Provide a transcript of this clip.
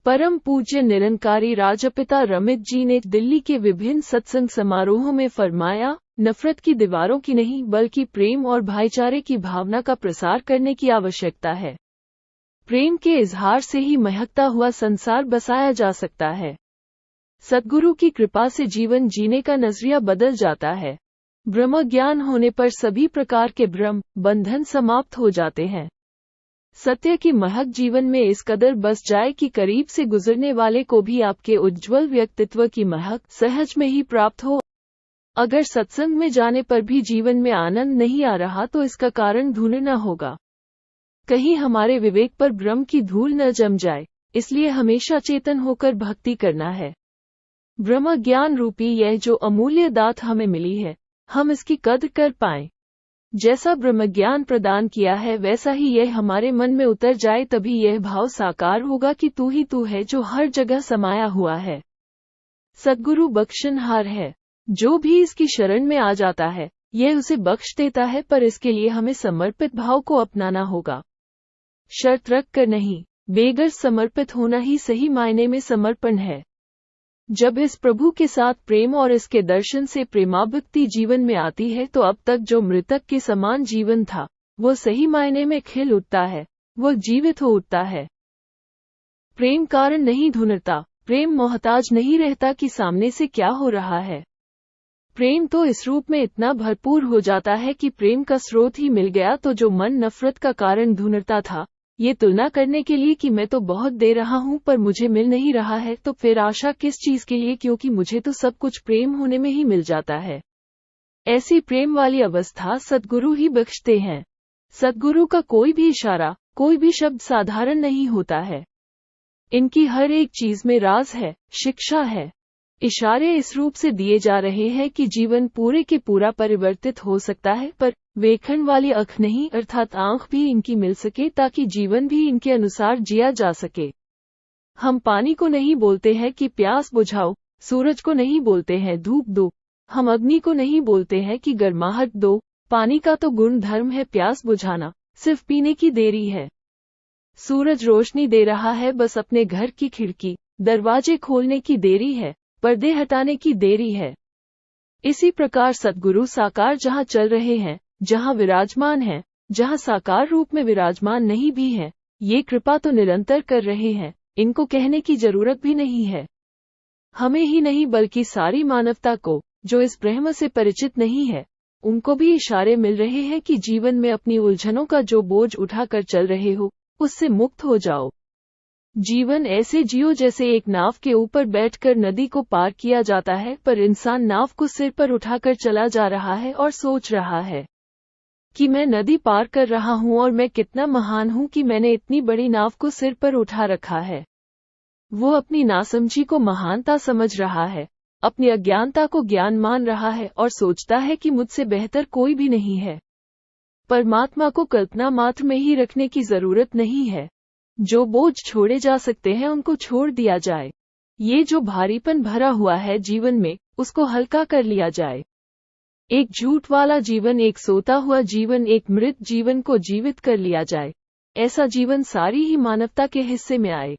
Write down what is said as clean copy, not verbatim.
परम पूज्य निरंकारी राजपिता रमित जी ने दिल्ली के विभिन्न सत्संग समारोहों में फरमाया, नफरत की दीवारों की नहीं बल्कि प्रेम और भाईचारे की भावना का प्रसार करने की आवश्यकता है। प्रेम के इजहार से ही महकता हुआ संसार बसाया जा सकता है। सद्गुरु की कृपा से जीवन जीने का नजरिया बदल जाता है। ब्रह्म ज्ञान होने पर सभी प्रकार के भ्रम बंधन समाप्त हो जाते हैं। सत्य की महक जीवन में इस कदर बस जाए कि करीब से गुजरने वाले को भी आपके उज्ज्वल व्यक्तित्व की महक सहज में ही प्राप्त हो। अगर सत्संग में जाने पर भी जीवन में आनंद नहीं आ रहा तो इसका कारण ढूंढना होगा। कहीं हमारे विवेक पर भ्रम की धूल न जम जाए, इसलिए हमेशा चेतन होकर भक्ति करना है। ब्रह्म ज्ञान रूपी यह जो अमूल्य दात हमें मिली है, हम इसकी कद्र कर पाएं। जैसा ब्रह्म ज्ञान प्रदान किया है वैसा ही यह हमारे मन में उतर जाए, तभी यह भाव साकार होगा कि तू ही तू है जो हर जगह समाया हुआ है। सद्गुरु बख्शनहार है। जो भी इसकी शरण में आ जाता है यह उसे बख्श देता है, पर इसके लिए हमें समर्पित भाव को अपनाना होगा। शर्त रख कर नहीं, बेगर समर्पित होना ही सही मायने में समर्पण है। जब इस प्रभु के साथ प्रेम और इसके दर्शन से प्रेमाभक्ति जीवन में आती है तो अब तक जो मृतक के समान जीवन था वो सही मायने में खिल उठता है, वो जीवित हो उठता है। प्रेम कारण नहीं ढूंढता, प्रेम मोहताज नहीं रहता कि सामने से क्या हो रहा है। प्रेम तो इस रूप में इतना भरपूर हो जाता है कि प्रेम का स्रोत ही मिल गया तो जो मन नफरत का कारण ढूंढता था, ये तुलना करने के लिए कि मैं तो बहुत दे रहा हूँ पर मुझे मिल नहीं रहा है, तो फिर आशा किस चीज के लिए, क्योंकि मुझे तो सब कुछ प्रेम होने में ही मिल जाता है। ऐसी प्रेम वाली अवस्था सद्गुरु ही बख्शते हैं। सद्गुरु का कोई भी इशारा, कोई भी शब्द साधारण नहीं होता है। इनकी हर एक चीज में राज है, शिक्षा है। इशारे इस रूप से दिए जा रहे हैं कि जीवन पूरे के पूरा परिवर्तित हो सकता है, पर वेखण वाली आँख नहीं, अर्थात आँख भी इनकी मिल सके ताकि जीवन भी इनके अनुसार जिया जा सके। हम पानी को नहीं बोलते हैं कि प्यास बुझाओ, सूरज को नहीं बोलते हैं धूप दो, हम अग्नि को नहीं बोलते हैं कि गर्माहट दो। पानी का तो गुण धर्म है प्यास बुझाना, सिर्फ पीने की देरी है। सूरज रोशनी दे रहा है, बस अपने घर की खिड़की दरवाजे खोलने की देरी है, पर्दे हटाने की देरी है। इसी प्रकार सद्गुरु साकार जहाँ चल रहे हैं, जहाँ विराजमान हैं, जहाँ साकार रूप में विराजमान नहीं भी हैं, ये कृपा तो निरंतर कर रहे हैं, इनको कहने की जरूरत भी नहीं है। हमें ही नहीं बल्कि सारी मानवता को, जो इस ब्रह्म से परिचित नहीं है, उनको भी इशारे मिल रहे हैं कि जीवन में अपनी उलझनों का जो बोझ उठाकर चल रहे हो, उससे मुक्त हो जाओ। जीवन ऐसे जियो जैसे एक नाव के ऊपर बैठकर नदी को पार किया जाता है, पर इंसान नाव को सिर पर उठाकर चला जा रहा है और सोच रहा है कि मैं नदी पार कर रहा हूँ और मैं कितना महान हूँ कि मैंने इतनी बड़ी नाव को सिर पर उठा रखा है। वो अपनी नासमझी को महानता समझ रहा है, अपनी अज्ञानता को ज्ञान मान रहा है और सोचता है कि मुझसे बेहतर कोई भी नहीं है। परमात्मा को कल्पना मात्र में ही रखने की जरूरत नहीं है। जो बोझ छोड़े जा सकते हैं उनको छोड़ दिया जाए। ये जो भारीपन भरा हुआ है जीवन में, उसको हल्का कर लिया जाए। एक झूठ वाला जीवन, एक सोता हुआ जीवन, एक मृत जीवन को जीवित कर लिया जाए। ऐसा जीवन सारी ही मानवता के हिस्से में आए।